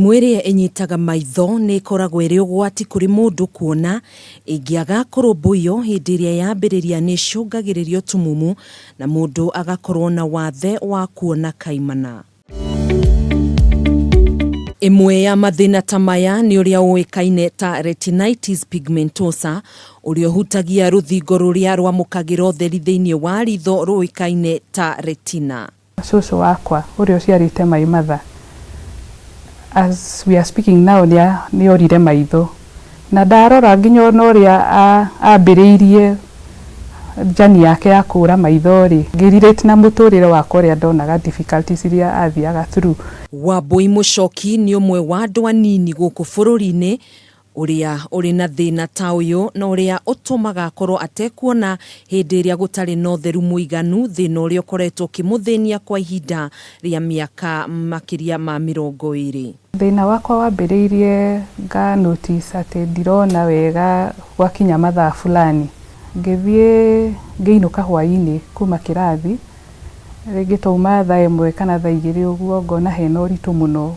Mĩrimũ ĩrĩa ĩnyitaga maitho nĩ ĩkoragwo ĩrĩ ũgwati kũrĩ mũndũ kuona, ĩngĩaga kũrũmbũiyo hĩndĩ ĩrĩa yambĩrĩria nĩ ĩcũngagĩrĩria ũtumumu na mũndũ agakorwo na wathe wa kuona kaimana. Ĩmwe ya mathĩna ta maya nĩ ũrĩa ũĩkaine ta retinitis pigmentosa, ũrĩa ũhutagia rũthingo rũrĩa rwamũkagĩra ũtheri thĩinĩ wa ritho rũĩkaine ta retina. Cũcũ wakwa ũrĩa ũciarĩte Maimatha, as we are speaking now, nĩ orire maitho, na ndarora nginya ũrĩa ambĩrĩirie jani yake ya kũra maitho rĩ, ngĩrirĩte na mũtũrĩre wakwa ũrĩa ndonaga difficulties iria athiaga through. Wambui Mũchoki nĩ ũmwe wa andũ anini gũkũ bũrũri-inĩ ũrĩa ũrĩ na thĩna ta ũyũ na ũrĩa ũtũmaga akorwo atekuona hĩndĩ ĩrĩa gũtarĩ na ũtheru mũiganu, thĩna ũrĩa ũkoretwo ũkĩmũthĩnia kwa ihinda rĩa mĩaka makĩria ma 20. Thĩna wakwa wambĩrĩirie nga notice atĩ ndirona wega gwakinya mathaa fulani. Ngĩthiĩ ngĩinũka hwaĩ-inĩ kuma kĩrathi, rĩngĩ tauma thaa 1 kana thaa 2 ũguo, ngona hena ũritũ mũno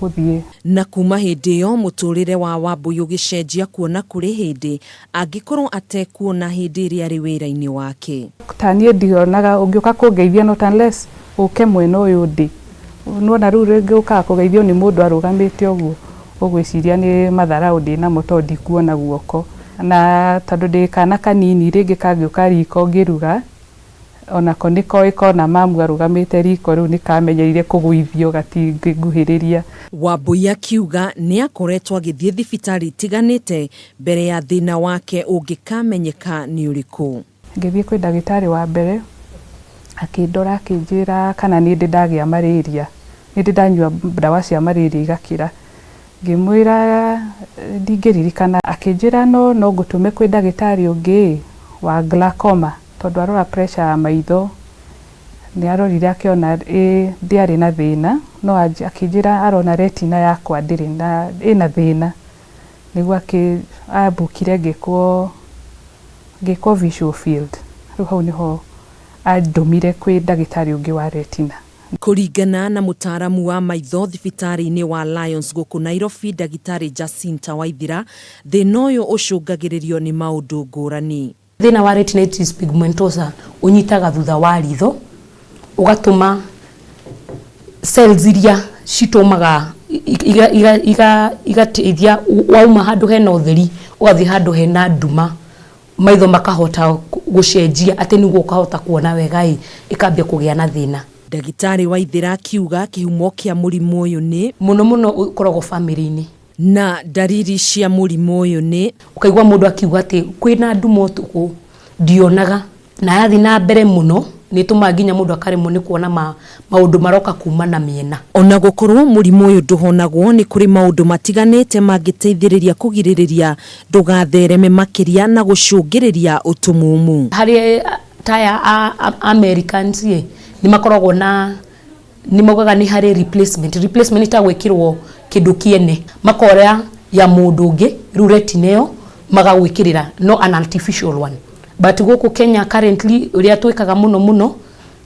gũthiĩ. Na kuma hĩndĩ ĩyo mũtũrĩre wa Wambui ũgĩcenjia kuona kũrĩ hĩndĩ angĩkorwo atekuona hĩndĩ ĩrĩa arĩ wĩra-inĩ wake. Ta niĩ ndionaga ũngĩũka kũngeithia not unless ũke mwena ũyũ ndĩ. Nuona rĩu rĩngĩ ũkaga kũgeithio nĩ mũndũ arũgamĩte ũguo, ũgwĩciria nĩ matharaũ ndĩnamo tondũ ndikuona guoko. Na tondũ ndĩ kana kanini rĩngĩ kangĩũka riko ngĩruga, onako nĩko ĩkona mamu arũgamĩte riko rĩu nĩkamenyeire kũgũithio gatingĩnguhĩrĩria. Wambui akiuga nĩ akoretwo agĩthiĩ thibitarĩ itiganĩte mbere ya thĩna wake ũngĩkamenyeka nĩ ũrĩkũ. Ngĩthiĩ kwĩ ndagĩtarĩ wa mbere, akĩndora akĩnjĩra kana nĩ ndĩ ndagĩa malaria, nĩ ndĩ ndanyua ndawa cia malaria igakĩra. Ngĩmwĩra ndingĩririkana, akĩnjĩra no ngũtũme kwĩ ndagĩtarĩ ũngĩ wa glaucoma tondũ arora pressure ya maitho, nĩ arorire akĩona ndĩarĩ na thĩna, no akĩnjĩra arona retina yakwa ndĩrĩ na ĩna thĩna, nĩguo ambũkire ngĩkwo visual field. Rĩu hau nĩho andũmire kwĩ ndagĩtarĩ ũngĩ wa retina. Kũringana na mũtaaramu wa maitho thibitarĩ-inĩ wa Lions gũkũ Nairobi, ndagĩtarĩ Jacinta Waithira, thĩna ũyũ ũcũngagĩrĩrio nĩ maũndũ ngũrani. Thĩna wa retinitis pigmentosa ũnyitaga thutha wa ritho, ũgatũma cells iria citũmaga igateithia wauma handũ hena ũtheri ũgathiĩ handũ hena nduma, maitho makahota gũcenjia atĩ nĩguo ũkahota kuona wega ĩkambia kũgĩa na thĩna. Ndagĩtarĩ Waithira akiuga kĩhumo kĩa mũrimũ ũyũ nĩ mũno ũkoragwo family-inĩ, na ndariri cia mũrimũ ũyũ nĩ ũkaigua mũndũ akiuga atĩ kwĩna nduma ũtukũ ndionaga, na yathi na mbere mũno nĩ tũma nginya mũndũ akaremwo nĩ kuona maũndũ maroka kuma na mĩena. Ona gũkorwo mũrimũ ũyũ ndũhonagwo, nĩ kũrĩ maũndũ matiganĩte mangĩteithĩrĩria kũgirĩrĩria ndũgathereme makĩria na gũcũngĩrĩria ũtumumu. Harĩ taya Americans nĩ makoragwo na nĩ mogaga nĩ harĩ replacement ta gwĩkĩrwo kĩndũ kĩene makora ya mũndũ ũngĩ, rĩu retina ĩyo magagwĩkĩrĩra no an artificial one. But gũkũ Kenya currently ũrĩa twĩkaga mũno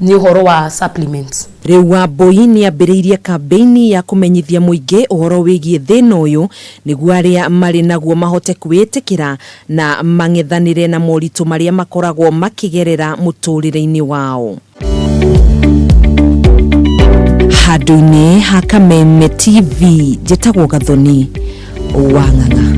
nĩ ũhoro wa supplements. Rĩu Wambui nĩ ambĩrĩirie kampeni ya kũmenyithia mũingĩ ũhoro wĩgiĩ thĩna ũyũ nĩguo arĩa marĩ naguo mahote kwĩtĩkĩra na mang'ethanĩre na moritũ marĩa makoragwo makĩgerera mũtũrĩre-inĩ wao. Handũ-inĩ ha Kameme TV, njĩtagwo Gathoni Wang'ang'a.